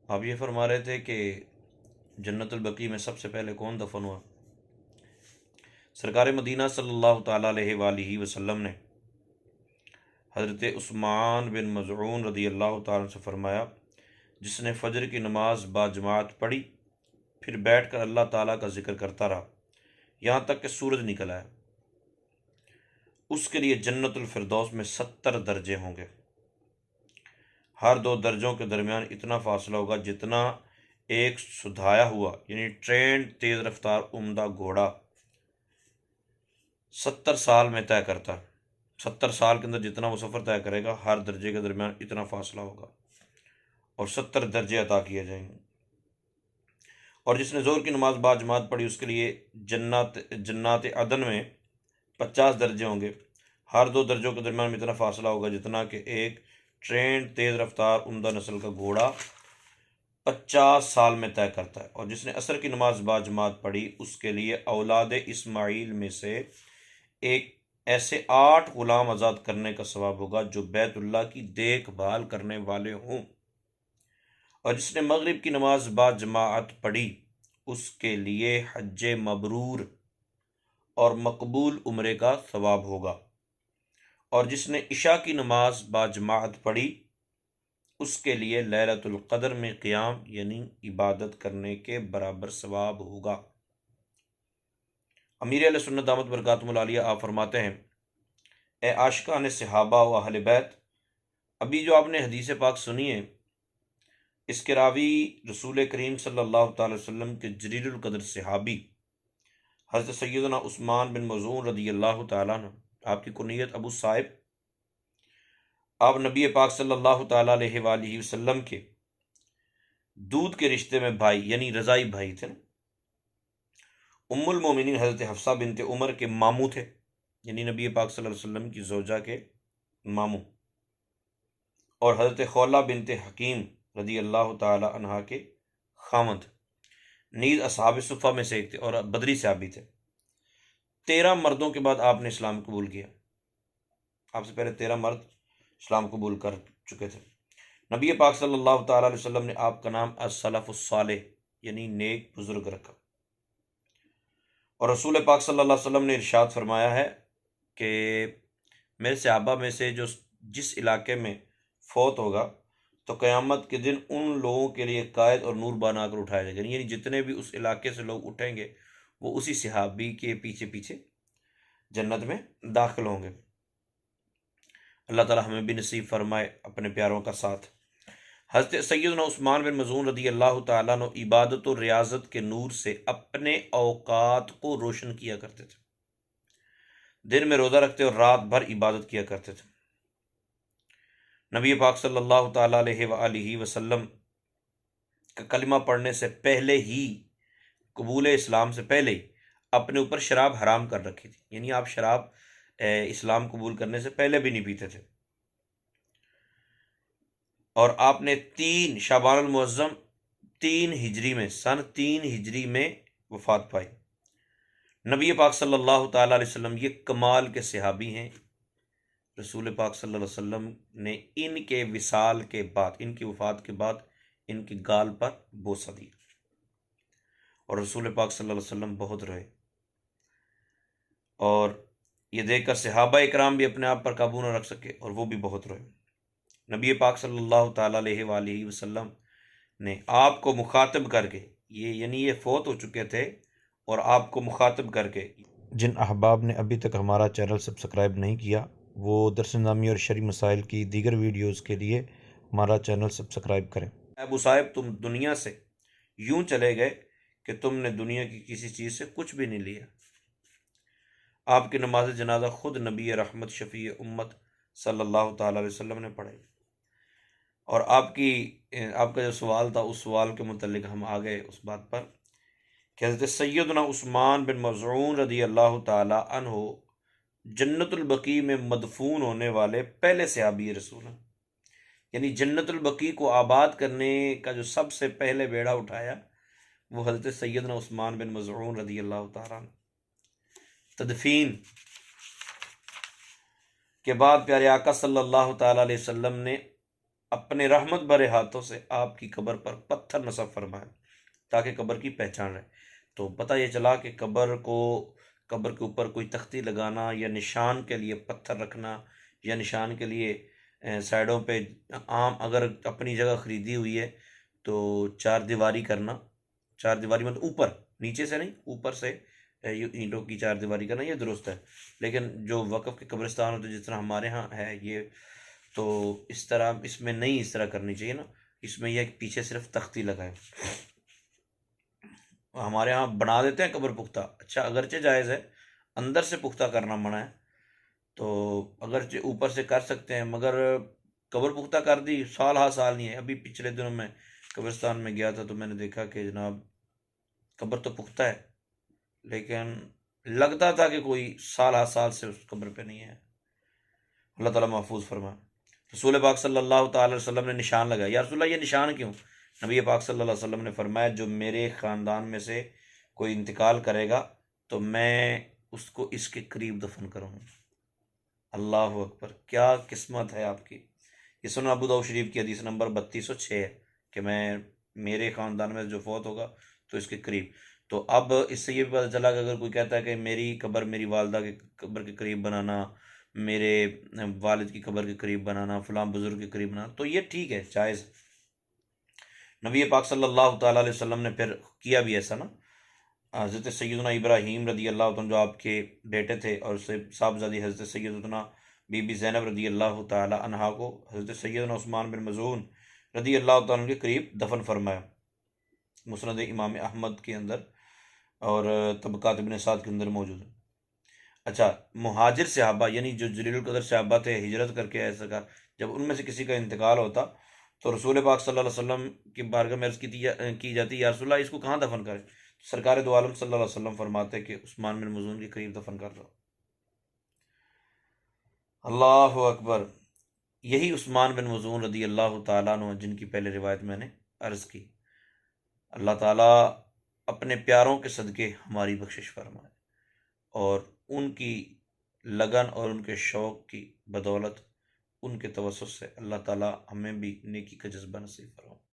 आप ये फरमा रहे थे कि जन्नतुल बकी में सबसे पहले कौन दफन हुआ। सरकार मदीना सल्लल्लाहु ताला अलैहि वसल्लम ने हज़रत उस्मान बिन मज़ऊन रदी अल्लाह ताला से फरमाया, जिसने फ़जर की नमाज बाजमात पढ़ी फिर बैठ कर अल्लाह ताला का जिक्र करता रहा यहाँ तक कि सूरज निकल आया, उसके लिए जन्नतुल फिरदौस में 70 दर्जे होंगे। हर दो दर्जों के दरमियान इतना फासला होगा जितना एक सुधाया हुआ यानी ट्रेंड तेज रफ्तार उम्दा घोड़ा 70 साल में तय करता है। 70 साल के अंदर जितना वो सफ़र तय करेगा, हर दर्जे के दरमियान इतना फासला होगा और 70 दर्जे अता किए जाएंगे। और जिसने जोर की नमाज बाजमात पढ़ी उसके लिए जन्नत अदन में 50 दर्जे होंगे। हर दो दर्जों के दरमियान में इतना फासला होगा जितना कि एक ट्रेन तेज़ रफ्तार उम्दा नस्ल का घोड़ा 50 साल में तय करता है। और जिसने असर की नमाज बाजमात पढ़ी उसके लिए औलाद इस्माइल में से एक ऐसे 8 गुलाम आज़ाद करने का सवाब होगा जो बैतुल्लाह की देखभाल करने वाले हों। और जिसने मगरिब की नमाज बाजमात पढ़ी उसके लिए हज मबरूर और मकबूल उम्रे का सवाब होगा। और जिसने इशा की नमाज बाजमात पढ़ी उसके लिए लैलतुल क़द्र में क़ियाम यानी इबादत करने के बराबर सवाब होगा। अमीर अहले सुन्नत दामत बरकातुहुल आलिया आप फरमाते हैं, ए आशिकान सहाबा व अहले बैत, अभी जो आपने हदीस पाक सुनी है इसके रावी रसूल करीम सल्लल्लाहु अलैहि वसल्लम के जलीलुल क़द्र सहाबी हज़रत सैयदना उस्मान बिन मज़ऊन रदी अल्लाह ताला अन्हु, आपकी कुनियत अबू साहिब। आप नबी पाक सल्लल्लाहु ताला अलैहि वसल्लम के दूध के रिश्ते में भाई यानी रज़ाई भाई थे। उम्मुल मोमिनीन हज़रत हफ्सा बिनते उमर के मामू थे, यानी नबी पाक सल्लल्लाहु अलैहि वसल्लम की ज़ौजा के मामू। और हज़रत खौला बिनते हकीम रदी अल्लाह ताला अन्हा के खामद, नीज़ असहाब सुफ़ा में से एक थे और बदरी सहाबी थे। 13 मर्दों के बाद आपने इस्लाम कबूल किया। आपसे पहले 13 मर्द इस्लाम कबूल कर चुके थे। नबी पाक सल्लल्लाहु ताला अलैहि वसल्लम ने आपका नाम as-सलफ़ुस सालेह यानी नेक बुजुर्ग रखा। और रसूल पाक सल्लल्लाहु अलैहि वसल्लम ने इरशाद फरमाया है कि मेरे सहाबा में से जो जिस इलाके में फौत होगा तो क़यामत के दिन उन लोगों के लिए कायद और नूर बनाकर उठाया जाएगा, यानी जितने भी उस इलाके से लोग उठेंगे वो उसी सहाबी के पीछे पीछे जन्नत में दाखिल होंगे। अल्लाह ताला हमें भी नसीब फरमाए अपने प्यारों का साथ। हज़रत सैयदना उस्मान बिन मज़ऊन रदी अल्लाह ताला अन्हु इबादत और रियाजत के नूर से अपने औकात को रोशन किया करते थे। दिन में रोज़ा रखते और रात भर इबादत किया करते थे। नबी पाक सल्लल्लाहु ताला अलैहि वसल्लम का कलिमा पढ़ने से पहले ही, कबूल इस्लाम से पहले ही अपने ऊपर शराब हराम कर रखी थी, यानी आप शराब इस्लाम कबूल करने से पहले भी नहीं पीते थे। और आपने 3 शाबानुल मुअज़्ज़म 3 हिजरी में सन 3 हिजरी में वफ़ात पाई। नबी पाक सल्लल्लाहु ताला अलैहि वसल्लम ये कमाल के सहाबी हैं। रसूल पाक सल्लल्लाहु अलैहि वसल्लम ने इनके विसाल के बाद, इनकी वफ़ात के बाद इनके गाल पर बोसा दिया और रसूल पाक सल्लल्लाहु अलैहि वसल्लम बहुत रोए। और ये देखकर सहाबा इकराम भी अपने आप पर काबू न रख सके और वो भी बहुत रोए। नबी पाक सल्लल्लाहु ताला अलैहि वसल्लम ने आपको मुखातब करके, ये यानी ये फौत हो चुके थे और आपको मुखातब करके, जिन अहबाब ने अभी तक हमारा चैनल सब्सक्राइब नहीं किया वो दरस निज़ामी और शरई मसाइल की दीगर वीडियोज़ के लिए हमारा चैनल सब्सक्राइब करें। अबू साहिब, तुम दुनिया से यूं चले गए कि तुमने दुनिया की किसी चीज़ से कुछ भी नहीं लिया। आपकी नमाज जनाजा खुद नबी रहमत शफ़ी उम्मत सल्लल्लाहु ताला अलैहि वसल्लम ने पढ़ाई। और आपका जो सवाल था उस सवाल के मुतल्लिक हम आ गए उस बात पर कि हज़रत सैयदना उस्मान बिन मज़ऊन रदी अल्लाह ताला अन्हु जन्नतुल बकी में मदफून होने वाले पहले सहाबी रसूल हैं, यानी जन्नतुल बकी को आबाद करने का जो सबसे पहले बेड़ा उठाया वो हज़रत सैयदना उस्मान बिन मज़ऊन रदी अल्लाह ताला। तदफीन के बाद प्यारे आका सल्लल्लाहु ताला अलैहि वसल्लम ने अपने रहमत भरे हाथों से आपकी कब्र पर पत्थर नस्ब फरमाए ताकि कब्र की पहचान रहे। तो पता ये चला कि कब्र के ऊपर कोई तख्ती लगाना या निशान के लिए पत्थर रखना या निशान के लिए साइडों पे आम अगर अपनी जगह खरीदी हुई है तो चार दीवारी करना, चार दीवारी मतलब ऊपर, नीचे से नहीं, ऊपर से ये ईंटों की चार दीवारी करना, ये दुरुस्त है। लेकिन जो वक़फ़ के कब्रिस्तान होते हैं जिस तरह हमारे यहाँ है ये, तो इस तरह इसमें नहीं इस तरह करनी चाहिए ना। इसमें यह पीछे सिर्फ तख्ती लगाए। हमारे यहाँ बना देते हैं कब्र पुख्ता, अच्छा अगरचे जायज़ है, अंदर से पुख्ता करना मना है। तो अगरचे ऊपर से कर सकते हैं, मगर कब्र पुख्ता कर दी साल हा साल नहीं है। अभी पिछले दिनों में कब्रिस्तान में गया था तो मैंने देखा कि जनाब कब्र तो पुख्ता है, लेकिन लगता था कि कोई साल हा साल से उस कब्र पे नहीं है। अल्लाह ताला महफूज फरमाए। रसूल पाक सल्लल्लाहु ताला अलैहि वसल्लम ने निशान लगाया। या रसूलल्लाह ये निशान क्यों? नबी पाक सल्लल्लाहु अलैहि वसल्लम ने फरमाया जो मेरे ख़ानदान में से कोई इंतकाल करेगा तो मैं उसको इसके करीब दफन करूँगा। अल्लाह अकबर, क्या किस्मत है आपकी। ये सुनन अबू दाऊद शरीफ की हदीस नंबर 3206 है कि मैं मेरे ख़ानदान में जो फौत होगा तो इसके करीब। तो अब इससे ये भी पता चला कि अगर कोई कहता है कि मेरी कब्र मेरी वालदा के कब्र के करीब बनाना, मेरे वालिद की कब्र के करीब बनाना, फ़लाँ बुज़ुर्ग के करीब बनाना, तो ये ठीक है, जायज़। नबी पाक सल्लल्लाहु ताला अलैहि वसल्लम ने फिर किया भी ऐसा ना। हज़रत सैयदना इब्राहीम रदी अल्लाह तआला जो आपके बेटे थे और उससे साहबजादी हज़रत सैयदना बीबी ज़ैनब रदी अल्लाह ताला अन्हा को हज़रत सैयदना उस्मान बिन मज़ून रदी अल्लाह ताला अन्हु के करीब दफन फरमाया, मुस्नद इमाम अहमद के अंदर और तबक़ात इब्न साद के अंदर मौजूद है। अच्छा, मुहाजिर सहाबा यानी जो जलीलुल कदर सहाबा थे, हिजरत करके आए सरकार, जब उनमें से किसी का इंतकाल होता तो रसूल पाक सल्लल्लाहु अलैहि वसल्लम की बारगाह में अर्ज़ की जाती, या रसूलल्लाह इसको कहाँ दफन करें? सरकार दो आलम सल्लल्लाहु अलैहि वसल्लम फरमाते कि उस्मान बिन मज़ून के करीब दफन कर दो। अल्लाह अकबर। यही उस्मान बिन मज़ून रदी अल्लाह ताला अन्हु जिनकी पहले रिवायत मैंने अर्ज़ की। अल्लाह ताला अपने प्यारों के सदक़े हमारी बख्शिश फरमाए और उनकी लगन और उनके शौक़ की बदौलत, उनके तवस्सुस से अल्लाह ताला हमें भी नेकी का जज़्बा नसीब फरमाए।